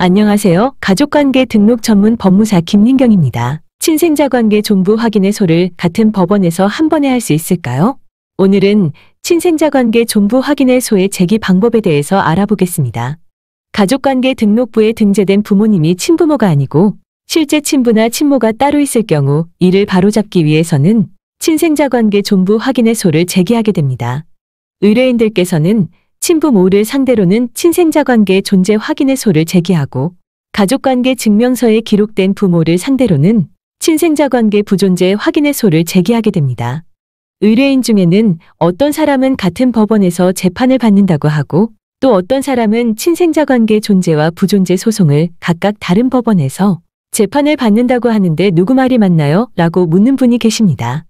안녕하세요. 가족관계 등록 전문 법무사 김민경입니다. 친생자관계 종부 확인의 소를 같은 법원에서 한 번에 할 수 있을까요? 오늘은 친생자관계 종부 확인의 소의 제기 방법에 대해서 알아보겠습니다. 가족관계 등록부에 등재된 부모님이 친부모가 아니고 실제 친부나 친모가 따로 있을 경우 이를 바로잡기 위해서는 친생자관계 종부 확인의 소를 제기하게 됩니다. 의뢰인들께서는 친부모를 상대로는 친생자관계 존재 확인의 소를 제기하고 가족관계 증명서에 기록된 부모를 상대로는 친생자관계 부존재 확인의 소를 제기하게 됩니다. 의뢰인 중에는 어떤 사람은 같은 법원에서 재판을 받는다고 하고 또 어떤 사람은 친생자관계 존재와 부존재 소송을 각각 다른 법원에서 재판을 받는다고 하는데 누구 말이 맞나요? 라고 묻는 분이 계십니다.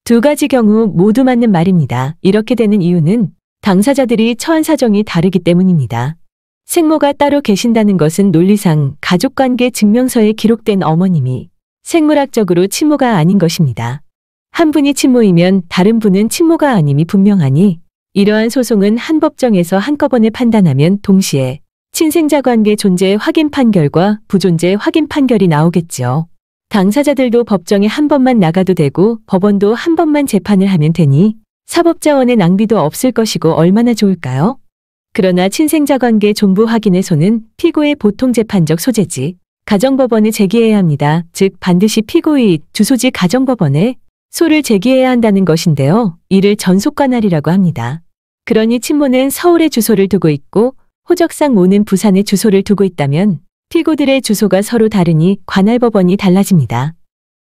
두 가지 경우 모두 맞는 말입니다. 이렇게 되는 이유는 당사자들이 처한 사정이 다르기 때문입니다. 생모가 따로 계신다는 것은 논리상 가족관계 증명서에 기록된 어머님이 생물학적으로 친모가 아닌 것입니다. 한 분이 친모이면 다른 분은 친모가 아님이 분명하니 이러한 소송은 한 법정에서 한꺼번에 판단하면 동시에 친생자관계 존재 확인 판결과 부존재 확인 판결이 나오겠죠. 당사자들도 법정에 한 번만 나가도 되고 법원도 한 번만 재판을 하면 되니 사법자원의 낭비도 없을 것이고 얼마나 좋을까요? 그러나 친생자관계 종부 확인의 소는 피고의 보통 재판적 소재지 가정법원에 제기해야 합니다. 즉 반드시 피고의 주소지 가정법원에 소를 제기해야 한다는 것인데요. 이를 전속관할이라고 합니다. 그러니 친모는 서울에 주소를 두고 있고 호적상 모는 부산에 주소를 두고 있다면 피고들의 주소가 서로 다르니 관할법원이 달라집니다.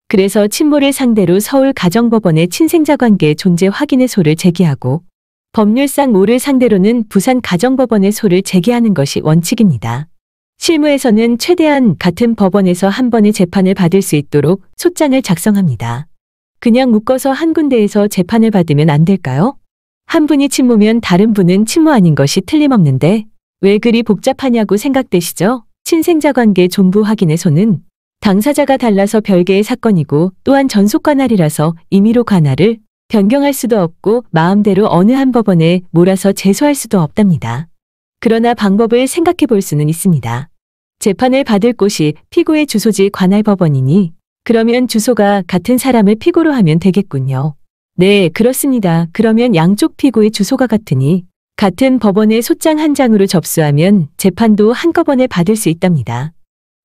그래서 친모를 상대로 서울 가정법원에 친생자관계 존재 확인의 소를 제기하고 법률상 모를 상대로는 부산 가정법원에 소를 제기하는 것이 원칙입니다. 실무에서는 최대한 같은 법원에서 한 번의 재판을 받을 수 있도록 소장을 작성합니다. 그냥 묶어서 한 군데에서 재판을 받으면 안 될까요? 한 분이 친모면 다른 분은 친모 아닌 것이 틀림없는데 왜 그리 복잡하냐고 생각되시죠? 친생자관계 종부 확인의 소는 당사자가 달라서 별개의 사건이고 또한 전속관할이라서 임의로 관할을 변경할 수도 없고 마음대로 어느 한 법원에 몰아서 제소할 수도 없답니다. 그러나 방법을 생각해 볼 수는 있습니다. 재판을 받을 곳이 피고의 주소지 관할법원이니 그러면 주소가 같은 사람을 피고로 하면 되겠군요. 네, 그렇습니다. 그러면 양쪽 피고의 주소가 같으니 같은 법원의 소장 한 장으로 접수하면 재판도 한꺼번에 받을 수 있답니다.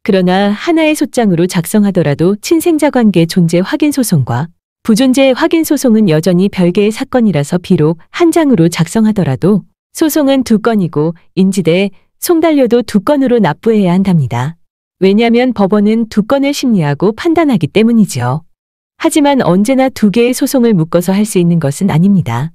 그러나 하나의 소장으로 작성하더라도 친생자관계 존재 확인 소송과 부존재 확인 소송은 여전히 별개의 사건이라서 비록 한 장으로 작성하더라도 소송은 두 건이고 인지대, 송달료도 두 건으로 납부해야 한답니다. 왜냐하면 법원은 두 건을 심리하고 판단하기 때문이죠. 하지만 언제나 두 개의 소송을 묶어서 할 수 있는 것은 아닙니다.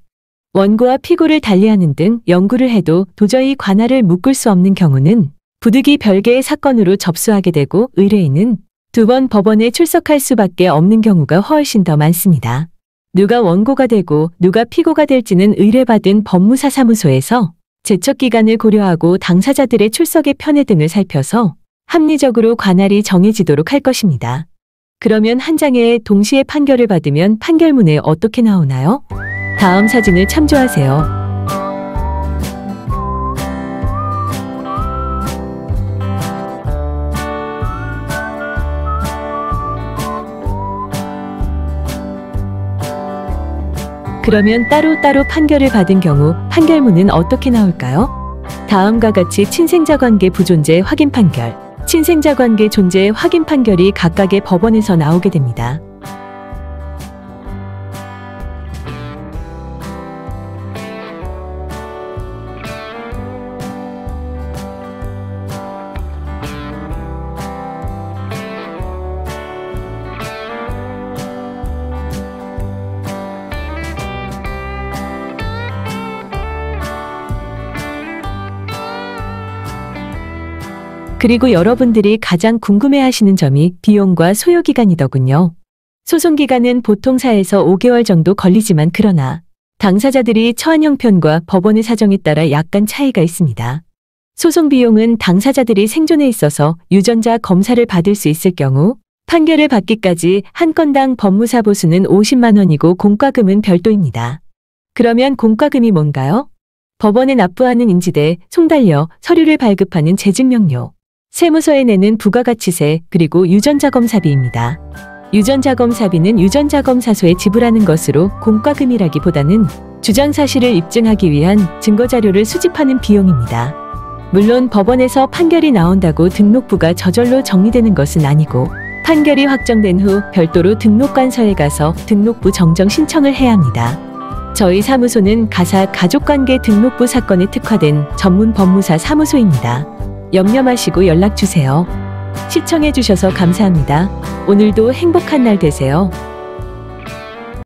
원고와 피고를 달리하는 등 연구를 해도 도저히 관할을 묶을 수 없는 경우는 부득이 별개의 사건으로 접수하게 되고 의뢰인은 두 번 법원에 출석할 수밖에 없는 경우가 훨씬 더 많습니다. 누가 원고가 되고 누가 피고가 될지는 의뢰받은 법무사 사무소에서 제척기간을 고려하고 당사자들의 출석의 편의 등을 살펴서 합리적으로 관할이 정해지도록 할 것입니다. 그러면 한 장에 동시에 판결을 받으면 판결문에 어떻게 나오나요? 다음 사진을 참조하세요. 그러면 따로따로 판결을 받은 경우 판결문은 어떻게 나올까요? 다음과 같이 친생자관계 부존재 확인 판결, 친생자관계 존재 확인 판결이 각각의 법원에서 나오게 됩니다. 그리고 여러분들이 가장 궁금해하시는 점이 비용과 소요기간이더군요. 소송기간은 보통 4에서 5개월 정도 걸리지만 그러나 당사자들이 처한 형편과 법원의 사정에 따라 약간 차이가 있습니다. 소송 비용은 당사자들이 생존에 있어서 유전자 검사를 받을 수 있을 경우 판결을 받기까지 한 건당 법무사 보수는 50만 원이고 공과금은 별도입니다. 그러면 공과금이 뭔가요? 법원에 납부하는 인지대, 송달료, 서류를 발급하는 재증명료, 세무서에 내는 부가가치세 그리고 유전자검사비입니다. 유전자검사비는 유전자검사소에 지불하는 것으로 공과금이라기보다는 주장사실을 입증하기 위한 증거자료를 수집하는 비용입니다. 물론 법원에서 판결이 나온다고 등록부가 저절로 정리되는 것은 아니고 판결이 확정된 후 별도로 등록관서에 가서 등록부 정정 신청을 해야 합니다. 저희 사무소는 가사 가족관계 등록부 사건에 특화된 전문 법무사 사무소입니다. 염려 마시고 연락 주세요. 시청해 주셔서 감사합니다. 오늘도 행복한 날 되세요.